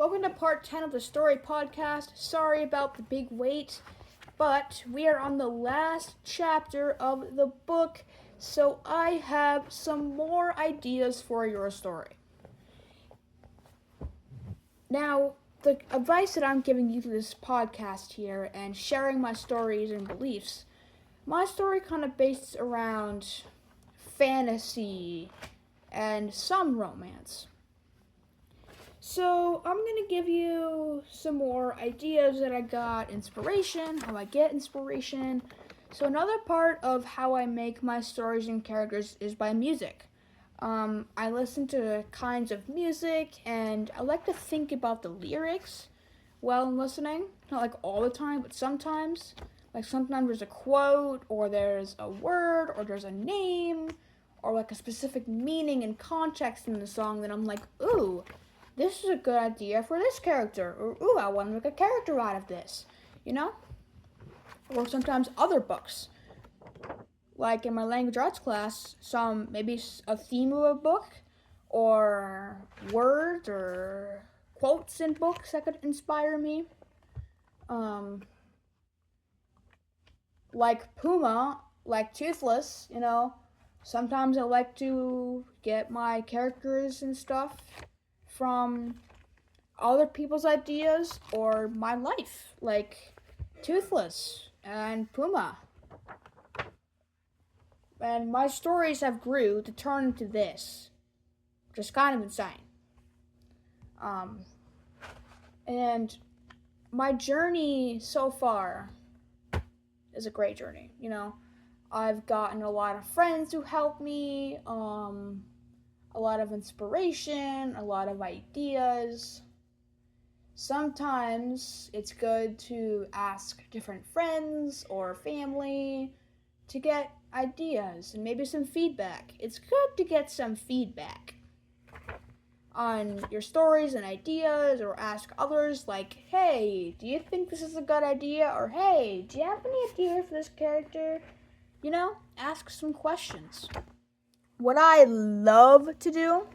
Welcome to part 10 of the Story Podcast. Sorry about the big wait, but we are on the last chapter of the book, so I have some more ideas for your story. Now, the advice that I'm giving you through this podcast here and sharing my stories and beliefs, my story kind of based around fantasy and some romance. So I'm going to give you some more ideas that I got, inspiration, how I get inspiration. So another part of how I make my stories and characters is by music. I listen to kinds of music and I like to think about the lyrics while I'm listening. Not like all the time, but sometimes. Like sometimes there's a quote or there's a word or there's a name or like a specific meaning and context in the song that I'm like, ooh, this is a good idea for this character, or ooh, I want to make a character out of this, you know? Or sometimes other books. Like in my language arts class, maybe a theme of a book, or words or quotes in books that could inspire me. Like Puma, like Toothless, you know, sometimes I like to get my characters and stuff from other people's ideas or my life, like Toothless and Puma. And my stories have grew to turn into this, which is kind of insane. And my journey so far is a great journey, you know. I've gotten a lot of friends who help me, a lot of inspiration, a lot of ideas. Sometimes it's good to ask different friends or family to get ideas and maybe some feedback. It's good to get some feedback on your stories and ideas, or ask others like, hey, do you think this is a good idea? Or hey, do you have any idea for this character? You know, ask some questions. What I love to do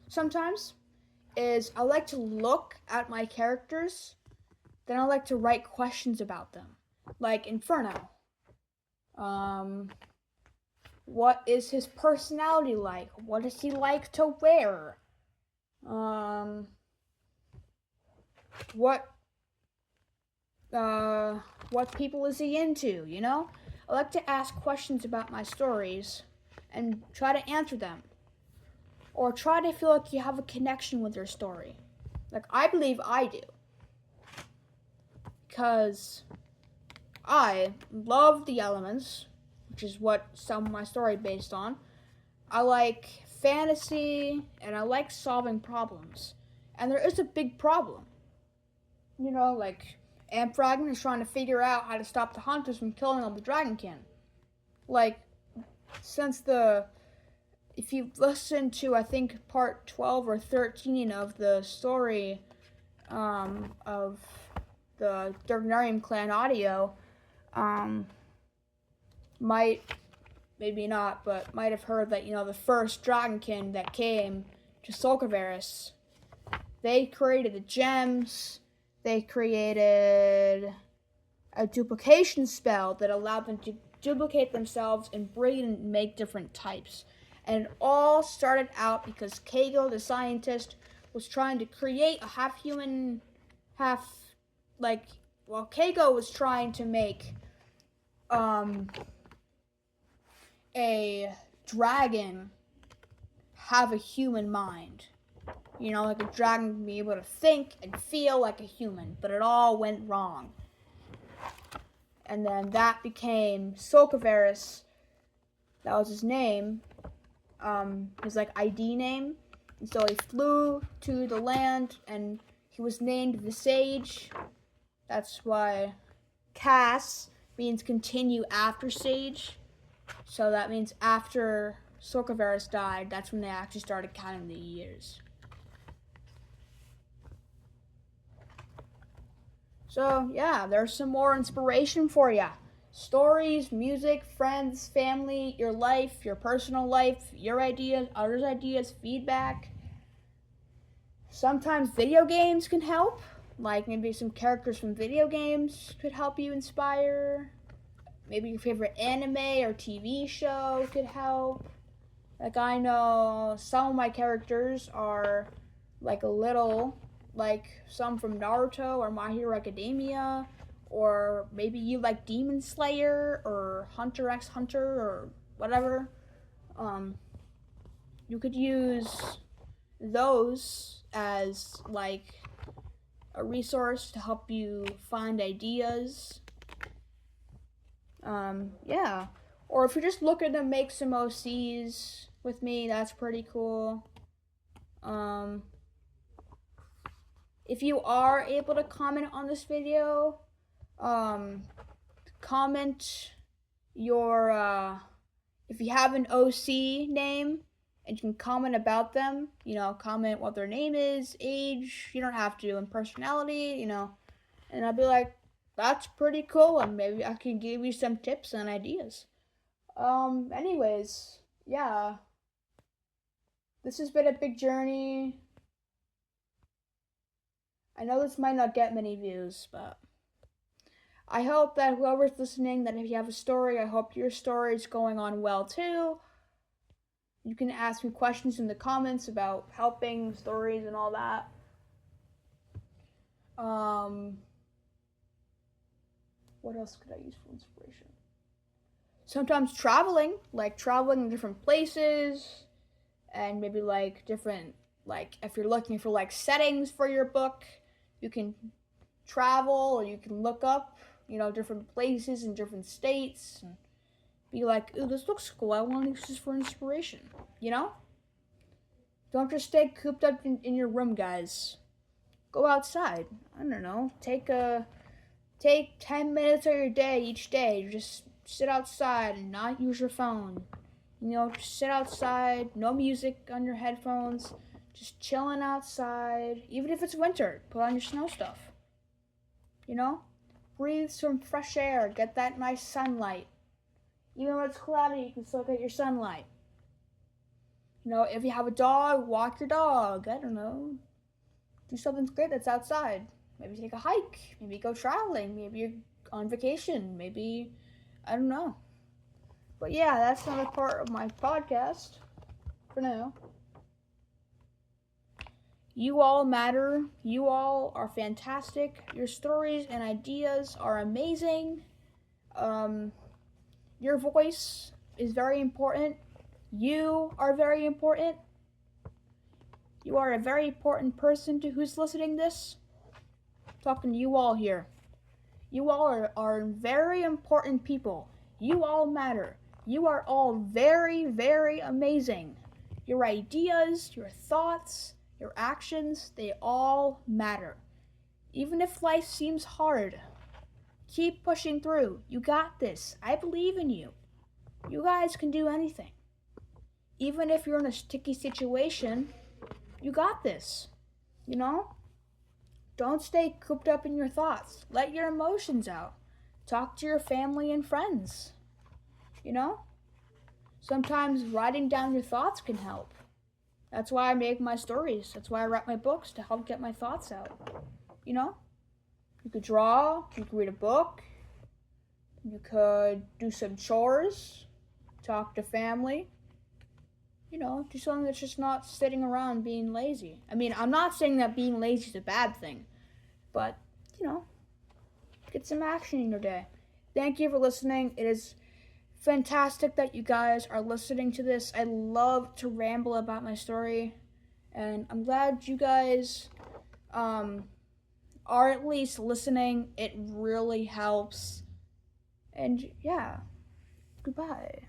sometimes is I like to look at my characters, then I like to write questions about them. Like Inferno. What is his personality like? What does he like to wear? What people is he into, you know? I like to ask questions about my stories and try to answer them. Or try to feel like you have a connection with your story. Like, I believe I do. Because I love the elements, which is what some of my story based on. I like fantasy, and I like solving problems. And there is a big problem. You know, like, Amphagon is trying to figure out how to stop the hunters from killing all the Dragonkin. Like, if you listen to, I think, part 12 or 13 of the story of the Dognarium clan audio, maybe not, but might have heard that, you know, the first Dragonkin that came to Solcaveris, they created the gems, they created a duplication spell that allowed them to duplicate themselves and breed and make different types. And it all started out because Kago, the scientist, was trying to create a half-human, Kago was trying to make a dragon have a human mind. You know, like a dragon be able to think and feel like a human, but it all went wrong. And then that became Solcaveris. That was his name. His ID name. And so he flew to the land and he was named the Sage. That's why Cass means continue after Sage. So that means after Solcaveris died, that's when they actually started counting the years. So yeah, there's some more inspiration for ya. Stories, music, friends, family, your life, your personal life, your ideas, others' ideas, feedback. Sometimes video games can help. Like maybe some characters from video games could help you inspire. Maybe your favorite anime or TV show could help. Like I know some of my characters are like a little like some from Naruto or My Hero Academia, or maybe you like Demon Slayer or Hunter x Hunter or whatever. Um, you could use those as like a resource to help you find ideas. Yeah. Or if you're just looking to make some OCs with me, that's pretty cool. If you are able to comment on this video, comment your, if you have an OC name, and you can comment about them, comment what their name is, age, you don't have to, and personality, and I'll be like, that's pretty cool, and maybe I can give you some tips and ideas. Anyways, yeah. This has been a big journey. I know this might not get many views, but I hope that whoever's listening, that if you have a story, I hope your story is going on well too. You can ask me questions in the comments about helping stories and all that. What else could I use for inspiration? Sometimes traveling to different places, and maybe like different, like if you're looking for like settings for your book, you can travel or you can look up, different places in different states and be like, ooh, this looks cool. I want to use this for inspiration, Don't just stay cooped up in your room, guys. Go outside. I don't know. Take 10 minutes of your day each day. Just sit outside and not use your phone. Just sit outside. No music on your headphones. Just chilling outside. Even if it's winter, put on your snow stuff. Breathe some fresh air. Get that nice sunlight. Even when it's cloudy, you can still get your sunlight. If you have a dog, walk your dog. I don't know. Do something great that's outside. Maybe take a hike. Maybe go traveling. Maybe you're on vacation. Maybe, I don't know. But yeah, that's another part of my podcast for now. You all matter. You all are fantastic. Your stories and ideas are amazing. Your voice is very important. You are very important. You are a very important person to who's listening this. I'm talking to you all here. You all are very important people. You all matter. You are all very, very amazing. Your ideas, your thoughts, your actions, they all matter. Even if life seems hard, keep pushing through. You got this. I believe in you. You guys can do anything. Even if you're in a sticky situation, you got this. Don't stay cooped up in your thoughts. Let your emotions out. Talk to your family and friends. Sometimes writing down your thoughts can help. That's why I make my stories. That's why I write my books, to help get my thoughts out. You could draw, you could read a book, you could do some chores, talk to family. Do something that's just not sitting around being lazy. I mean, I'm not saying that being lazy is a bad thing, but, get some action in your day. Thank you for listening. It is fantastic that you guys are listening to this. I love to ramble about my story, and I'm glad you guys are at least listening. It really helps. And yeah, goodbye.